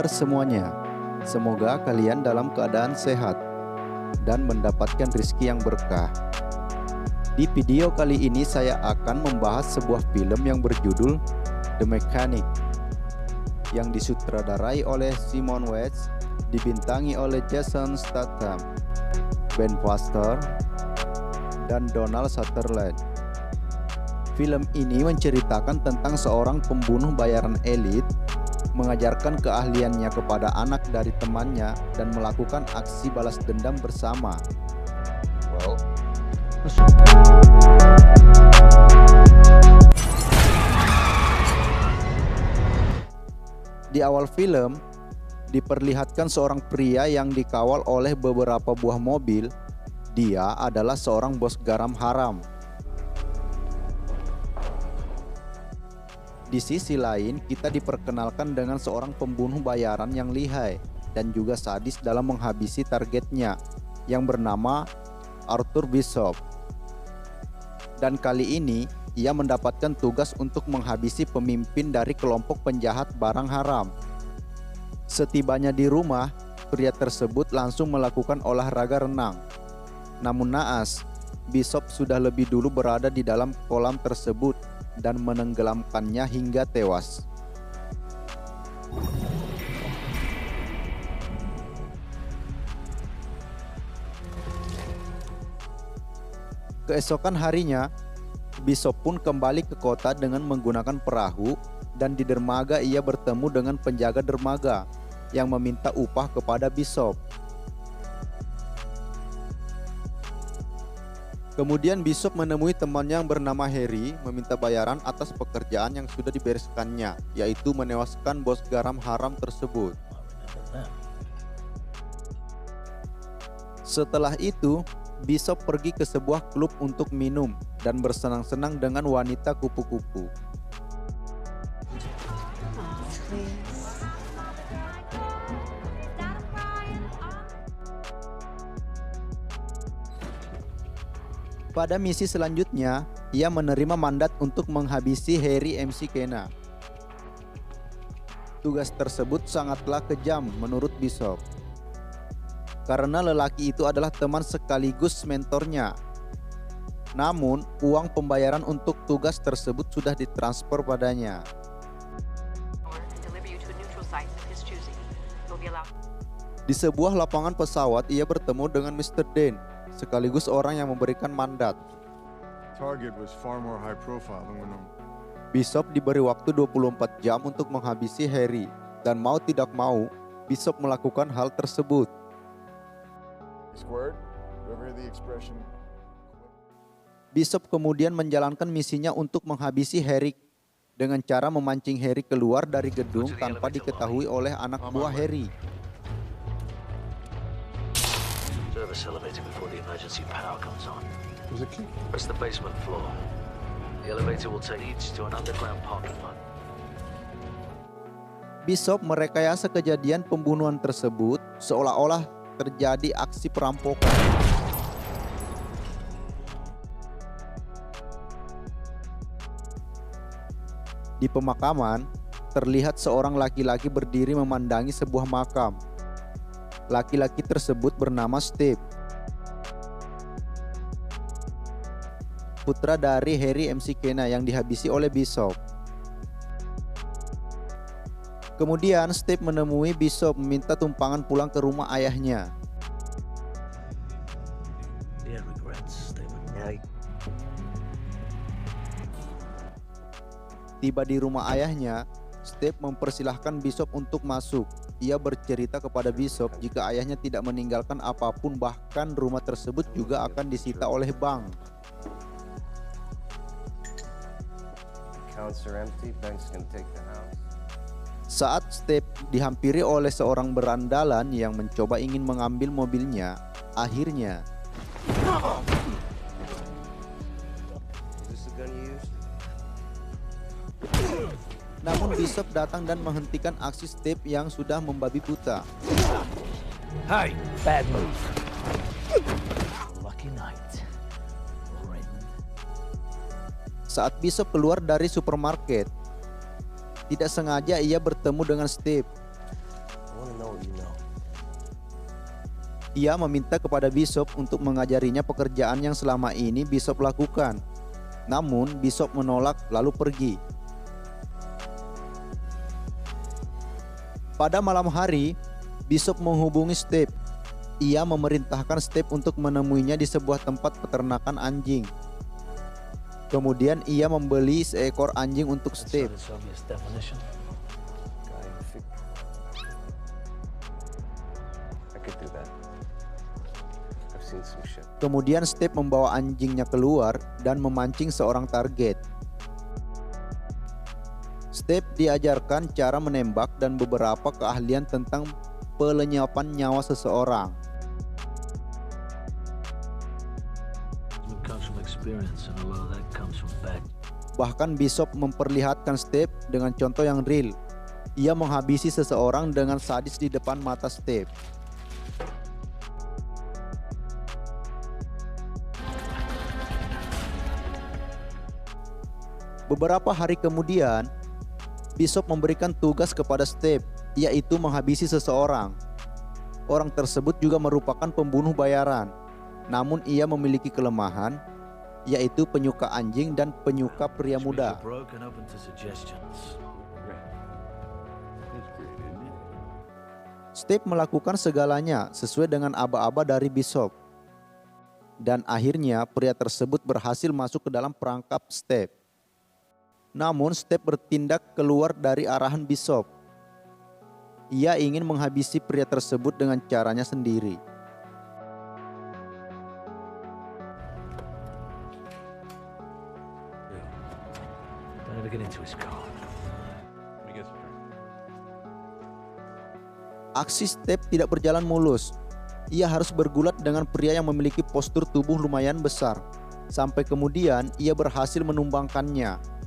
kabar semuanya? Semoga kalian dalam keadaan sehat dan mendapatkan rezeki yang berkah. Di video kali ini saya akan membahas sebuah film yang berjudul The Mechanic yang disutradarai oleh Simon West, dibintangi oleh Jason Statham, Ben Foster, dan Donald Sutherland. Film ini menceritakan tentang seorang pembunuh bayaran elit mengajarkan keahliannya kepada anak dari temannya dan melakukan aksi balas dendam bersama. Di awal film, diperlihatkan seorang pria yang dikawal oleh beberapa buah mobil. Dia adalah seorang bos garam haram. Di sisi lain, kita diperkenalkan dengan seorang pembunuh bayaran yang lihai dan juga sadis dalam menghabisi targetnya yang bernama Arthur Bishop. Dan kali ini, ia mendapatkan tugas untuk menghabisi pemimpin dari kelompok penjahat barang haram. Setibanya di rumah, pria tersebut langsung melakukan olahraga renang. Namun naas, Bishop sudah lebih dulu berada di dalam kolam tersebut dan menenggelamkannya hingga tewas. Keesokan harinya, Bishop pun kembali ke kota dengan menggunakan perahu, dan di dermaga ia bertemu dengan penjaga dermaga yang meminta upah kepada Bishop. Kemudian Bishop menemui temannya yang bernama Harry, meminta bayaran atas pekerjaan yang sudah dibereskannya, yaitu menewaskan bos garam haram tersebut. Setelah itu, Bishop pergi ke sebuah klub untuk minum dan bersenang-senang dengan wanita kupu-kupu. Pada misi selanjutnya, ia menerima mandat untuk menghabisi Harry McKenna. Tugas tersebut sangatlah kejam menurut Bishop, karena lelaki itu adalah teman sekaligus mentornya. Namun, uang pembayaran untuk tugas tersebut sudah ditransfer padanya. Di sebuah lapangan pesawat, ia bertemu dengan Mr. Dane, sekaligus orang yang memberikan mandat. Bishop diberi waktu 24 jam untuk menghabisi Harry, dan mau tidak mau, Bishop melakukan hal tersebut. Bishop kemudian menjalankan misinya untuk menghabisi Harry dengan cara memancing Harry keluar dari gedung tanpa diketahui oleh anak buah Harry. Service elevator before the emergency power comes on. Press the basement floor. The elevator will take each to an underground parking lot. Bishop merekayasa kejadian pembunuhan tersebut seolah-olah terjadi aksi perampokan. Di pemakaman, terlihat seorang laki-laki berdiri memandangi sebuah makam. Laki-laki tersebut bernama Steve, putra dari Harry McKenna yang dihabisi oleh Bishop. Kemudian Steve menemui Bishop meminta tumpangan pulang ke rumah ayahnya. Tiba di rumah ayahnya, Steve mempersilahkan Bishop untuk masuk. Ia bercerita kepada Bishop jika ayahnya tidak meninggalkan apapun, bahkan rumah tersebut juga akan disita oleh bank. Saat Steve dihampiri oleh seorang berandalan yang mencoba ingin mengambil mobilnya, akhirnya namun Bishop datang dan menghentikan aksi Steve yang sudah membabi buta. Hey, bad move. Lucky night. Saat Bishop keluar dari supermarket, tidak sengaja ia bertemu dengan Steve. Ia meminta kepada Bishop untuk mengajarinya pekerjaan yang selama ini Bishop lakukan. Namun Bishop menolak lalu pergi. Pada malam hari, Bishop menghubungi Steve. Ia memerintahkan Steve untuk menemuinya di sebuah tempat peternakan anjing. Kemudian ia membeli seekor anjing untuk Steve. Kemudian Steve membawa anjingnya keluar dan memancing seorang target. Steve diajarkan cara menembak dan beberapa keahlian tentang pelenyapan nyawa seseorang. Bahkan Bishop memperlihatkan Steve dengan contoh yang real. Ia menghabisi seseorang dengan sadis di depan mata Steve. Beberapa hari kemudian, Bishop memberikan tugas kepada Steve, yaitu menghabisi seseorang. Orang tersebut juga merupakan pembunuh bayaran, namun ia memiliki kelemahan, yaitu penyuka anjing dan penyuka pria muda. Steve melakukan segalanya sesuai dengan aba-aba dari Bishop. Dan akhirnya pria tersebut berhasil masuk ke dalam perangkap Steve. Namun Steve bertindak keluar dari arahan Bishop. Ia ingin menghabisi pria tersebut dengan caranya sendiri. Aksi Steve tidak berjalan mulus. Ia harus bergulat dengan pria yang memiliki postur tubuh lumayan besar. Sampai kemudian ia berhasil menumbangkannya.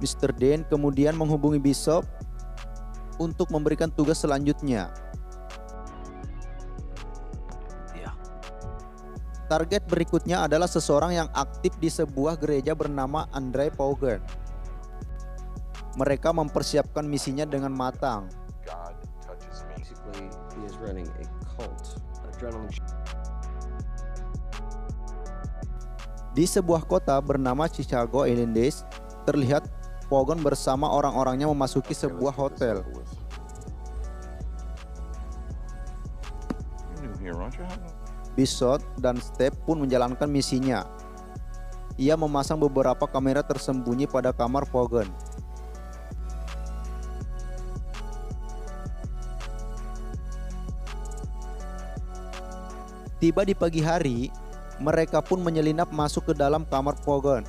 Mr. Dane kemudian menghubungi Bishop untuk memberikan tugas selanjutnya. Target berikutnya adalah seseorang yang aktif di sebuah gereja bernama Andrei Pogan. Mereka mempersiapkan misinya dengan matang. Di sebuah kota bernama Chicago, Illinois, terlihat Pogan bersama orang-orangnya memasuki sebuah hotel. Bishop dan Steve pun menjalankan misinya. Ia memasang beberapa kamera tersembunyi pada kamar Pogan. Tiba di pagi hari, mereka pun menyelinap masuk ke dalam kamar Pogan.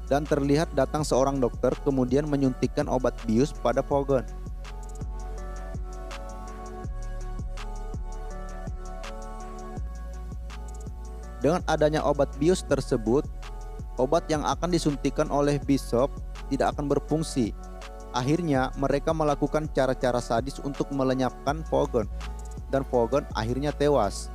Dan terlihat datang seorang dokter kemudian menyuntikkan obat bius pada Pogan. Dengan adanya obat bius tersebut, obat yang akan disuntikan oleh Bishop tidak akan berfungsi. Akhirnya mereka melakukan cara-cara sadis untuk melenyapkan Pogan, dan Pogan akhirnya tewas.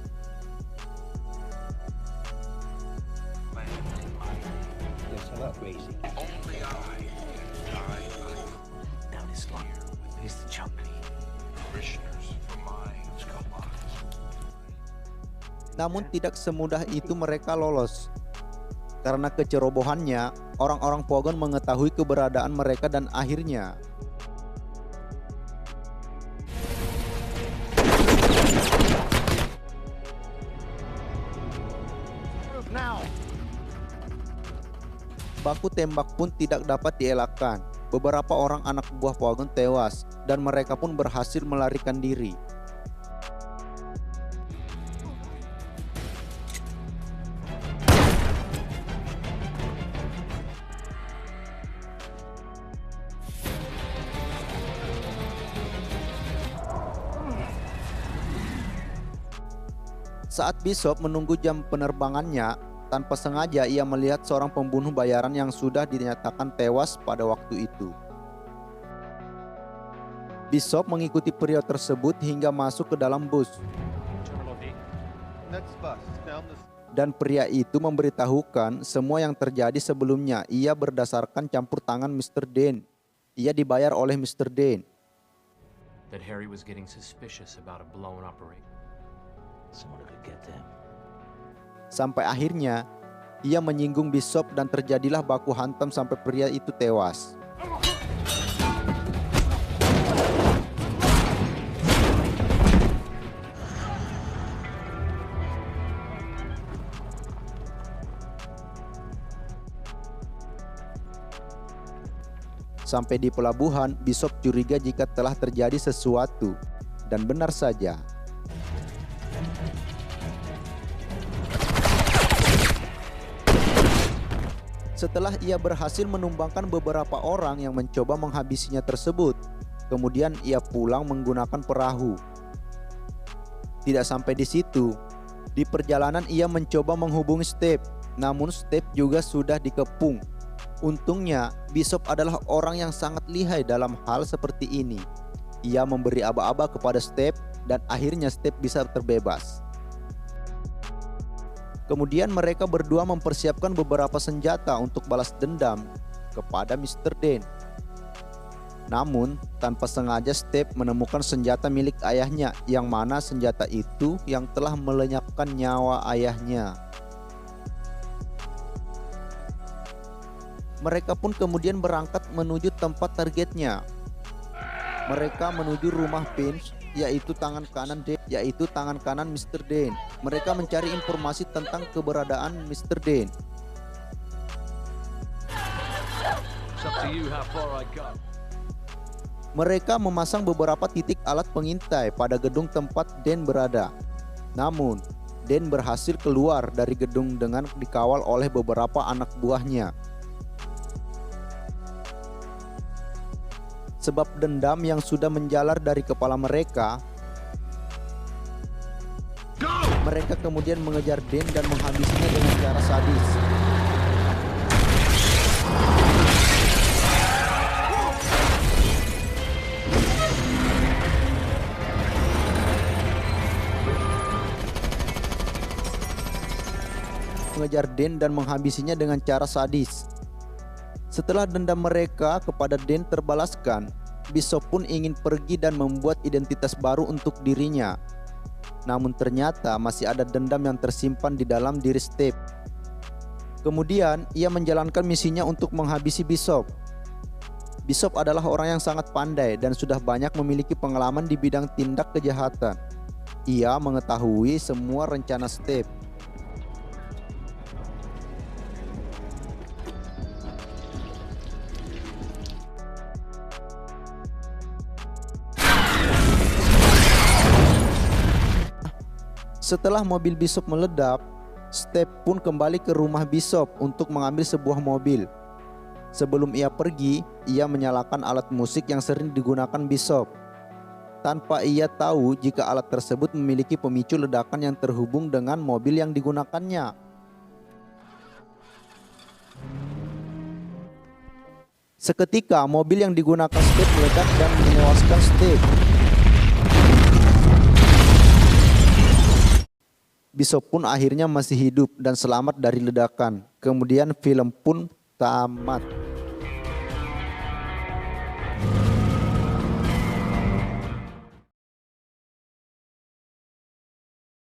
Namun tidak semudah itu mereka lolos. Karena kecerobohannya, orang-orang Pogan mengetahui keberadaan mereka dan akhirnya baku tembak pun tidak dapat dielakkan. Beberapa orang anak buah Pogan tewas dan mereka pun berhasil melarikan diri. Saat Bishop menunggu jam penerbangannya, tanpa sengaja ia melihat seorang pembunuh bayaran yang sudah dinyatakan tewas pada waktu itu. Bishop mengikuti pria tersebut hingga masuk ke dalam bus. Dan pria itu memberitahukan semua yang terjadi sebelumnya. Ia berdasarkan campur tangan Mr. Dane. Ia dibayar oleh Mr. Dane. That Harry was getting suspicious about a blown up rig. Someone who could get them. Sampai akhirnya, ia menyinggung Bishop dan terjadilah baku hantam sampai pria itu tewas. Sampai di pelabuhan, Bishop curiga jika telah terjadi sesuatu. Dan benar saja. Setelah ia berhasil menumbangkan beberapa orang yang mencoba menghabisinya tersebut, kemudian ia pulang menggunakan perahu. Tidak sampai di situ, di perjalanan ia mencoba menghubungi Steve, namun Steve juga sudah dikepung. Untungnya, Bishop adalah orang yang sangat lihai dalam hal seperti ini. Ia memberi aba-aba kepada Steve dan akhirnya Steve bisa terbebas. Kemudian mereka berdua mempersiapkan beberapa senjata untuk balas dendam kepada Mr. Dane. Namun, tanpa sengaja Steve menemukan senjata milik ayahnya, yang mana senjata itu yang telah melenyapkan nyawa ayahnya. Mereka pun kemudian berangkat menuju tempat targetnya. Mereka menuju rumah Finch, yaitu tangan kanan Mr. Dane. Mereka mencari informasi tentang keberadaan Mr. Dane. It's up to you how far I got. Mereka memasang beberapa titik alat pengintai pada gedung tempat Dane berada. Namun, Dane berhasil keluar dari gedung dengan dikawal oleh beberapa anak buahnya. Sebab dendam yang sudah menjalar dari kepala mereka, mereka kemudian mengejar Dane dan menghabisinya dengan cara sadis. Setelah dendam mereka kepada Dane terbalaskan, Bishop pun ingin pergi dan membuat identitas baru untuk dirinya. Namun ternyata masih ada dendam yang tersimpan di dalam diri Steve. Kemudian ia menjalankan misinya untuk menghabisi Bishop. Bishop adalah orang yang sangat pandai dan sudah banyak memiliki pengalaman di bidang tindak kejahatan. Ia mengetahui semua rencana Steve. Setelah mobil Bishop meledak, Steve pun kembali ke rumah Bishop untuk mengambil sebuah mobil. Sebelum ia pergi, ia menyalakan alat musik yang sering digunakan Bishop, tanpa ia tahu jika alat tersebut memiliki pemicu ledakan yang terhubung dengan mobil yang digunakannya. Seketika mobil yang digunakan Steve meledak dan menewaskan Steve. Bishop pun akhirnya masih hidup dan selamat dari ledakan. Kemudian film pun tamat.